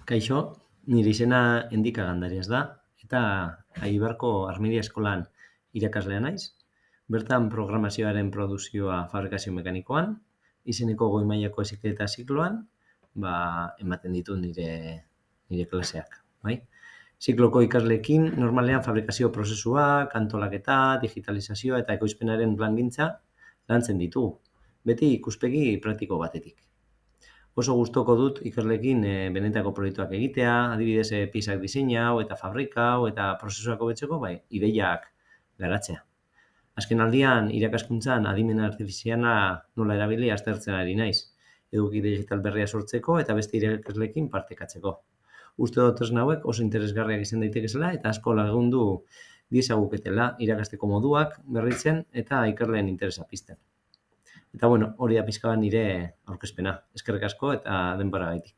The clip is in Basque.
Kaixo, nire izena Endika Gandarias da, eta Aibarko Armeria Eskolan irakaslea naiz. Bertan programazioaren produzioa fabrikazio mekanikoan, izeneko goi mailako hezikleta zikloan, ematen ditu nire klaseak, bai? Zikloko ikasleekin normalean fabrikazio prozesuak, antolaketa, digitalizazioa eta ekoizpenaren plangintza lantzen ditugu, beti ikuspegi praktiko batetik. Oso gustoko dut ikasleekin benetako proiektuak egitea, adibidez piezak diseinau eta fabrikau eta prozesuak hobetzeko ideiak garatzea. Azken aldian irakaskuntzan adimen artifiziala nola erabili aztertzen ari naiz, eduki digital berria sortzeko eta beste irakasleekin partekatzeko. Uste dut tresna hauek oso interesgarriak izan daitekezela eta asko lagundu diezaguketela irakasteko moduak berritzen eta ikasleen interesa pizten. Eta hori da pixka bat nire aurkezpena. Eskerrik asko eta denboragaitik.